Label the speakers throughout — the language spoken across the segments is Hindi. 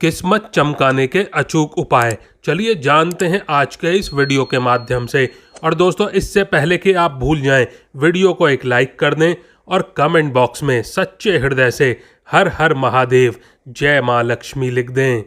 Speaker 1: किस्मत चमकाने के अचूक उपाय, चलिए जानते हैं आज के इस वीडियो के माध्यम से। और दोस्तों, इससे पहले कि आप भूल जाएं, वीडियो को एक लाइक कर दें और कमेंट बॉक्स में सच्चे हृदय से हर हर महादेव, जय मां लक्ष्मी लिख दें।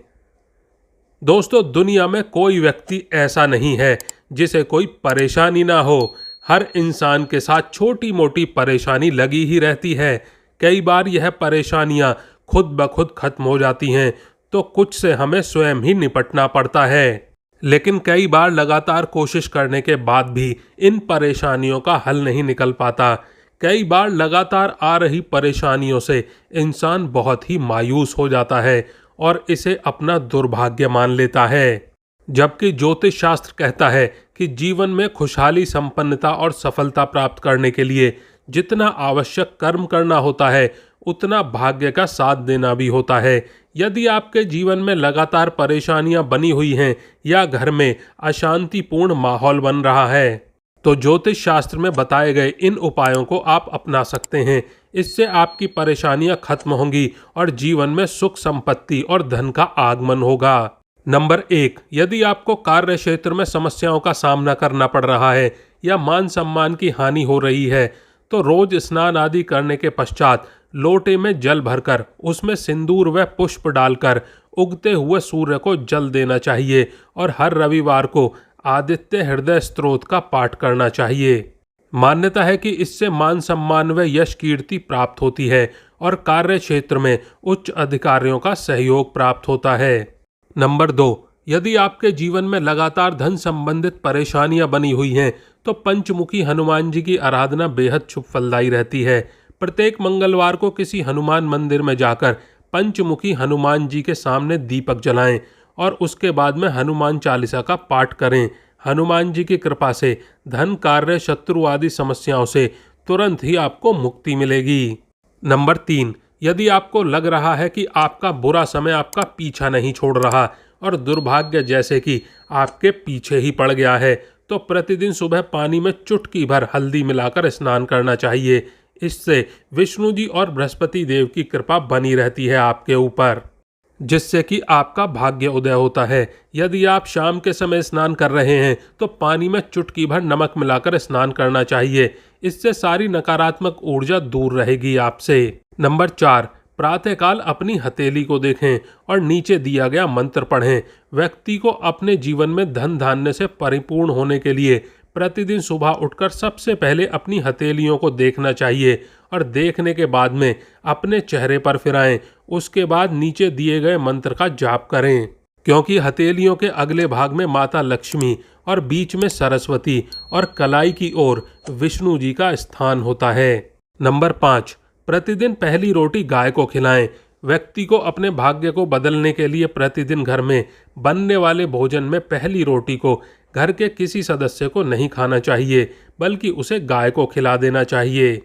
Speaker 1: दोस्तों, दुनिया में कोई व्यक्ति ऐसा नहीं है जिसे कोई परेशानी ना हो। हर इंसान के साथ छोटी मोटी परेशानी लगी ही रहती है। कई बार यह परेशानियां खुद ब खुद खत्म हो जाती हैं, तो कुछ से हमें स्वयं ही निपटना पड़ता है। लेकिन कई बार लगातार कोशिश करने के बाद भी इन परेशानियों का हल नहीं निकल पाता। कई बार लगातार आ रही परेशानियों से इंसान बहुत ही मायूस हो जाता है और इसे अपना दुर्भाग्य मान लेता है। जबकि ज्योतिष शास्त्र कहता है कि जीवन में खुशहाली, संपन्नता और सफलता प्राप्त करने के लिए जितना आवश्यक कर्म करना होता है, उतना भाग्य का साथ देना भी होता है। यदि आपके जीवन में लगातार परेशानियां बनी हुई हैं या घर में अशांतिपूर्ण माहौल बन रहा है, तो ज्योतिष शास्त्र में बताए गए इन उपायों को आप अपना सकते हैं। इससे आपकी परेशानियां खत्म होंगी और जीवन में सुख, संपत्ति और धन का आगमन होगा। नंबर 1, यदि आपको कार्य क्षेत्र में समस्याओं का सामना करना पड़ रहा है या मान सम्मान की हानि हो रही है, तो रोज स्नान आदि करने के पश्चात लोटे में जल भरकर उसमें सिंदूर व पुष्प डालकर उगते हुए सूर्य को जल देना चाहिए और हर रविवार को आदित्य हृदय स्तोत्र का पाठ करना चाहिए। मान्यता है कि इससे मान सम्मान व यश कीर्ति प्राप्त होती है और कार्य क्षेत्र में उच्च अधिकारियों का सहयोग प्राप्त होता है। नंबर 2, यदि आपके जीवन में लगातार धन संबंधित परेशानियां बनी हुई हैं, तो पंचमुखी हनुमान जी की आराधना बेहद शुभ फलदायी रहती है। प्रत्येक मंगलवार को किसी हनुमान मंदिर में जाकर पंचमुखी हनुमान जी के सामने दीपक जलाएं और उसके बाद में हनुमान चालीसा का पाठ करें। हनुमान जी की कृपा से धन, कार्य, शत्रु आदि समस्याओं से तुरंत ही आपको मुक्ति मिलेगी। नंबर 3, यदि आपको लग रहा है कि आपका बुरा समय आपका पीछा नहीं छोड़ रहा और दुर्भाग्य जैसे कि आपके पीछे ही पड़ गया है, तो प्रतिदिन सुबह पानी में चुटकी भर हल्दी मिलाकर स्नान करना चाहिए। इससे विष्णु जी और बृहस्पति देव की कृपा बनी रहती है आपके ऊपर, जिससे कि आपका भाग्य उदय होता है। यदि आप शाम के समय स्नान कर रहे हैं, तो पानी में चुटकी भर नमक मिलाकर स्नान करना चाहिए। इससे सारी नकारात्मक ऊर्जा दूर रहेगी आपसे। नंबर 4, प्रातःकाल अपनी हथेली को देखें और नीचे दिया गया मंत्र पढ़ें। व्यक्ति को अपने जीवन में धन धान्य से परिपूर्ण होने के लिए प्रतिदिन सुबह उठकर सबसे पहले अपनी हथेलियों को देखना चाहिए और देखने के बाद में अपने चेहरे पर फिराएं। उसके बाद नीचे दिए गए मंत्र का जाप करें, क्योंकि हथेलियों के अगले भाग में माता लक्ष्मी और बीच में सरस्वती और कलाई की ओर विष्णु जी का स्थान होता है। नंबर 5, प्रतिदिन पहली रोटी गाय को खिलाएं। व्यक्ति को अपने भाग्य को बदलने के लिए प्रतिदिन घर में बनने वाले भोजन में पहली रोटी को घर के किसी सदस्य को नहीं खाना चाहिए, बल्कि उसे गाय को खिला देना चाहिए।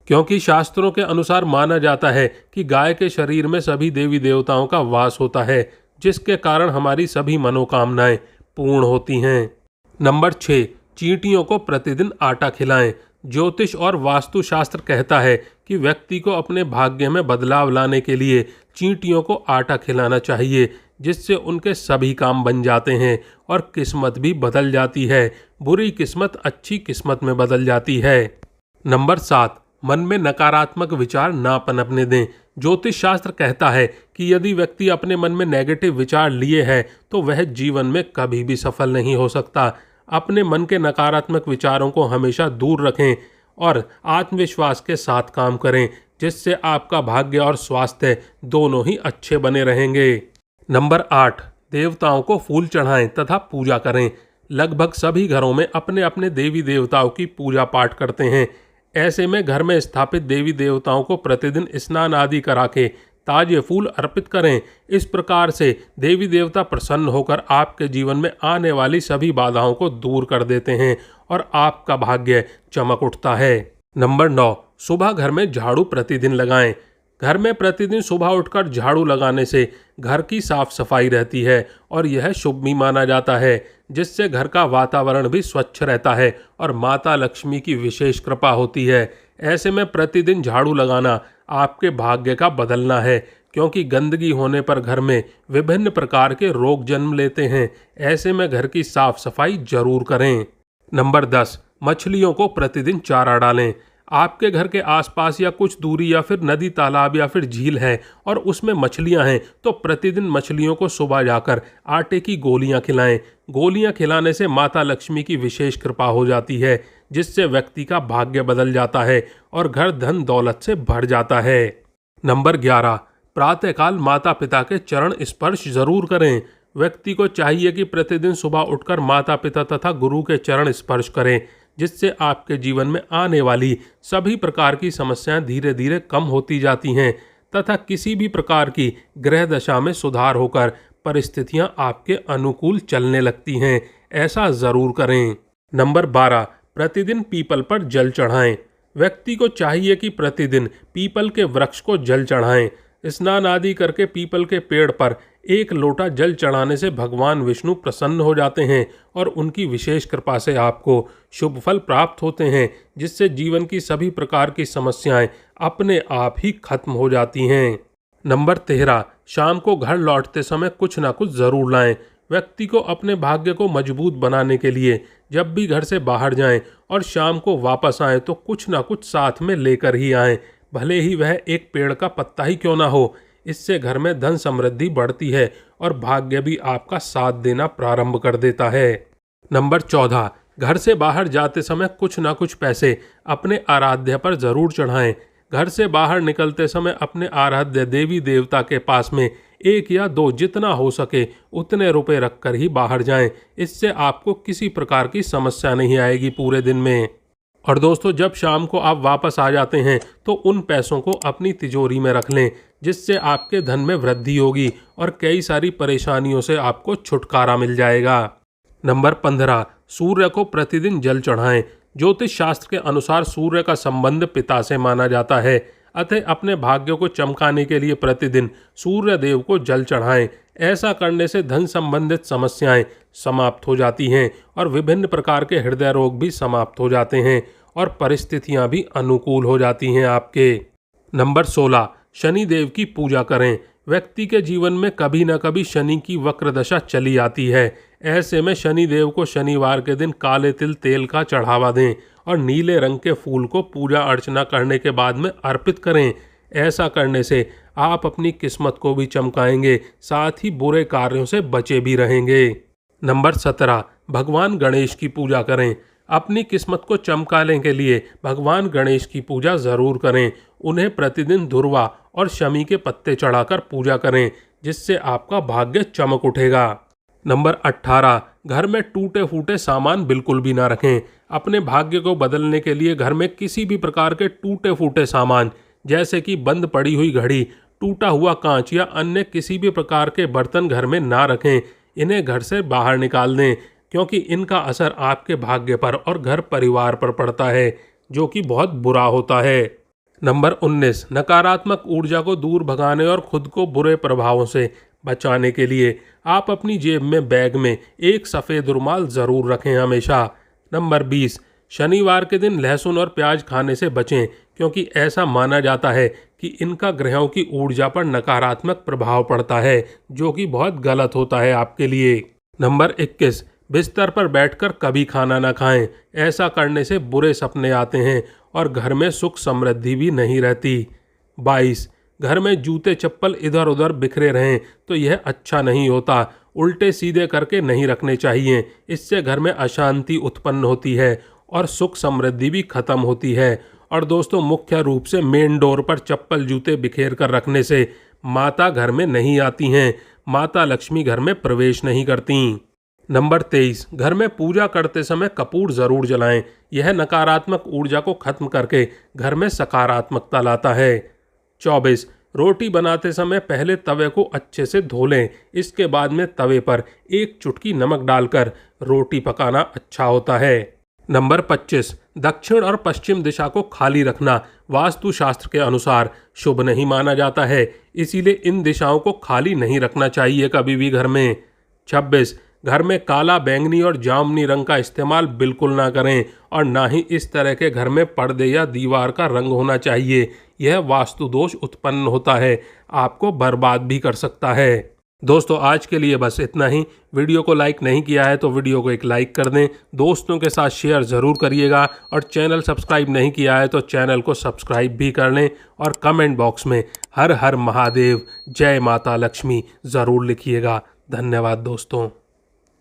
Speaker 1: क्योंकि शास्त्रों के अनुसार माना जाता है कि गाय के शरीर में सभी देवी देवताओं का वास होता है, जिसके कारण हमारी सभी मनोकामनाएं पूर्ण होती हैं। नंबर 6, चींटियों को प्रतिदिन आटा खिलाएं। ज्योतिष और वास्तुशास्त्र कहता है कि व्यक्ति को अपने भाग्य में बदलाव लाने के लिए चींटियों को आटा खिलाना चाहिए, जिससे उनके सभी काम बन जाते हैं और किस्मत भी बदल जाती है। बुरी किस्मत अच्छी किस्मत में बदल जाती है। नंबर 7, मन में नकारात्मक विचार ना पनपने दें। ज्योतिष शास्त्र कहता है कि यदि व्यक्ति अपने मन में नेगेटिव विचार लिए है, तो वह जीवन में कभी भी सफल नहीं हो सकता। अपने मन के नकारात्मक विचारों को हमेशा दूर रखें और आत्मविश्वास के साथ काम करें, जिससे आपका भाग्य और स्वास्थ्य दोनों ही अच्छे बने रहेंगे। नंबर 8, देवताओं को फूल चढ़ाएं तथा पूजा करें। लगभग सभी घरों में अपने अपने देवी देवताओं की पूजा पाठ करते हैं। ऐसे में घर में स्थापित देवी देवताओं को प्रतिदिन स्नान आदि करा के ताजे फूल अर्पित करें। इस प्रकार से देवी देवता प्रसन्न होकर आपके जीवन में आने वाली सभी बाधाओं को दूर कर देते हैं और आपका भाग्य चमक उठता है। नंबर 9, सुबह घर में झाड़ू प्रतिदिन लगाएं। घर में प्रतिदिन सुबह उठकर झाड़ू लगाने से घर की साफ सफाई रहती है और यह शुभ भी माना जाता है, जिससे घर का वातावरण भी स्वच्छ रहता है और माता लक्ष्मी की विशेष कृपा होती है। ऐसे में प्रतिदिन झाड़ू लगाना आपके भाग्य का बदलना है, क्योंकि गंदगी होने पर घर में विभिन्न प्रकार के रोग जन्म लेते हैं। ऐसे में घर की साफ सफाई जरूर करें। नंबर 10, मछलियों को प्रतिदिन चारा डालें। आपके घर के आसपास या कुछ दूरी या फिर नदी, तालाब या फिर झील है और उसमें मछलियां हैं, तो प्रतिदिन मछलियों को सुबह जाकर आटे की गोलियां खिलाएं। गोलियां खिलाने से माता लक्ष्मी की विशेष कृपा हो जाती है, जिससे व्यक्ति का भाग्य बदल जाता है और घर धन दौलत से भर जाता है। नंबर 11, प्रातःकाल माता पिता के चरण स्पर्श जरूर करें। व्यक्ति को चाहिए कि प्रतिदिन सुबह उठकर माता पिता तथा गुरु के चरण स्पर्श करें, जिससे आपके जीवन में आने वाली सभी प्रकार की समस्याएं धीरे धीरे कम होती जाती हैं तथा किसी भी प्रकार की ग्रह दशा में सुधार होकर परिस्थितियां आपके अनुकूल चलने लगती हैं। ऐसा जरूर करें। नंबर 12, प्रतिदिन पीपल पर जल चढ़ाएं। व्यक्ति को चाहिए कि प्रतिदिन पीपल के वृक्ष को जल चढ़ाएं। स्नान आदि करके पीपल के पेड़ पर 1 लोटा जल चढ़ाने से भगवान विष्णु प्रसन्न हो जाते हैं और उनकी विशेष कृपा से आपको शुभ फल प्राप्त होते हैं, जिससे जीवन की सभी प्रकार की समस्याएं अपने आप ही खत्म हो जाती हैं। नंबर 13, शाम को घर लौटते समय कुछ ना कुछ जरूर लाएं। व्यक्ति को अपने भाग्य को मजबूत बनाने के लिए जब भी घर से बाहर जाएं और शाम को वापस आएं तो कुछ ना कुछ साथ में लेकर ही आएं, भले ही वह एक पेड़ का पत्ता ही क्यों ना हो। इससे घर में धन समृद्धि बढ़ती है और भाग्य भी आपका साथ देना प्रारंभ कर देता है। नंबर 14, घर से बाहर जाते समय कुछ ना कुछ पैसे अपने आराध्य पर जरूर चढ़ाएं। घर से बाहर निकलते समय अपने आराध्य देवी देवता के पास में 1 या 2 जितना हो सके उतने रुपए रखकर ही बाहर जाएं। इससे आपको किसी प्रकार की समस्या नहीं आएगी पूरे दिन में। और दोस्तों, जब शाम को आप वापस आ जाते हैं तो उन पैसों को अपनी तिजोरी में रख लें, जिससे आपके धन में वृद्धि होगी और कई सारी परेशानियों से आपको छुटकारा मिल जाएगा। नंबर 15, सूर्य को प्रतिदिन जल चढ़ाएं। ज्योतिष शास्त्र के अनुसार सूर्य का संबंध पिता से माना जाता है, अतः अपने भाग्य को चमकाने के लिए प्रतिदिन सूर्य देव को जल चढ़ाएं। ऐसा करने से धन संबंधित समस्याएं समाप्त हो जाती हैं और विभिन्न प्रकार के हृदय रोग भी समाप्त हो जाते हैं और परिस्थितियां भी अनुकूल हो जाती हैं आपके। नंबर 16, शनि देव की पूजा करें। व्यक्ति के जीवन में कभी न कभी शनि की वक्र दशा चली आती है। ऐसे में शनि देव को शनिवार के दिन काले तिल तेल का चढ़ावा दें और नीले रंग के फूल को पूजा अर्चना करने के बाद में अर्पित करें। ऐसा करने से आप अपनी किस्मत को भी चमकाएंगे, साथ ही बुरे कार्यों से बचे भी रहेंगे। नंबर 17, भगवान गणेश की पूजा करें। अपनी किस्मत को चमकाने के लिए भगवान गणेश की पूजा जरूर करें। उन्हें प्रतिदिन धुर्वा और शमी के पत्ते चढ़ाकर पूजा करें, जिससे आपका भाग्य चमक उठेगा। नंबर 18, घर में टूटे फूटे सामान बिल्कुल भी ना रखें। अपने भाग्य को बदलने के लिए घर में किसी भी प्रकार के टूटे फूटे सामान, जैसे कि बंद पड़ी हुई घड़ी, टूटा हुआ कांच या अन्य किसी भी प्रकार के बर्तन घर में ना रखें। इन्हें घर से बाहर निकाल दें, क्योंकि इनका असर आपके भाग्य पर और घर परिवार पर पड़ता है, जो कि बहुत बुरा होता है। नंबर 19, नकारात्मक ऊर्जा को दूर भगाने और खुद को बुरे प्रभावों से बचाने के लिए आप अपनी जेब में बैग में एक सफ़ेद रुमाल ज़रूर रखें हमेशा। नंबर 20, शनिवार के दिन लहसुन और प्याज खाने से बचें, क्योंकि ऐसा माना जाता है कि इनका ग्रहों की ऊर्जा पर नकारात्मक प्रभाव पड़ता है, जो कि बहुत गलत होता है आपके लिए। नंबर 21, बिस्तर पर बैठकर कभी खाना ना खाएं। ऐसा करने से बुरे सपने आते हैं और घर में सुख समृद्धि भी नहीं रहती। 22, घर में जूते चप्पल इधर उधर बिखरे रहें तो यह अच्छा नहीं होता। उल्टे सीधे करके नहीं रखने चाहिए। इससे घर में अशांति उत्पन्न होती है और सुख समृद्धि भी खत्म होती है। और दोस्तों, मुख्य रूप से मेन डोर पर चप्पल जूते बिखेर कर रखने से माता घर में नहीं आती हैं, माता लक्ष्मी घर में प्रवेश नहीं करती। नंबर 23, घर में पूजा करते समय कपूर जरूर जलाएं। यह नकारात्मक ऊर्जा को खत्म करके घर में सकारात्मकता लाता है। 24, रोटी बनाते समय पहले तवे को अच्छे से धो लें। इसके बाद में तवे पर 1 चुटकी नमक डालकर रोटी पकाना अच्छा होता है। नंबर 25, दक्षिण और पश्चिम दिशा को खाली रखना वास्तु शास्त्र के अनुसार शुभ नहीं माना जाता है, इसीलिए इन दिशाओं को खाली नहीं रखना चाहिए कभी भी घर में। 26, घर में काला, बैंगनी और जामुनी रंग का इस्तेमाल बिल्कुल ना करें और ना ही इस तरह के घर में पर्दे या दीवार का रंग होना चाहिए। यह वास्तु दोष उत्पन्न होता है, आपको बर्बाद भी कर सकता है। दोस्तों आज के लिए बस इतना ही। वीडियो को लाइक नहीं किया है तो वीडियो को एक लाइक कर दें, दोस्तों के साथ शेयर ज़रूर करिएगा और चैनल सब्सक्राइब नहीं किया है तो चैनल को सब्सक्राइब भी कर लें और कमेंट बॉक्स में हर हर महादेव, जय माता लक्ष्मी ज़रूर लिखिएगा। धन्यवाद दोस्तों।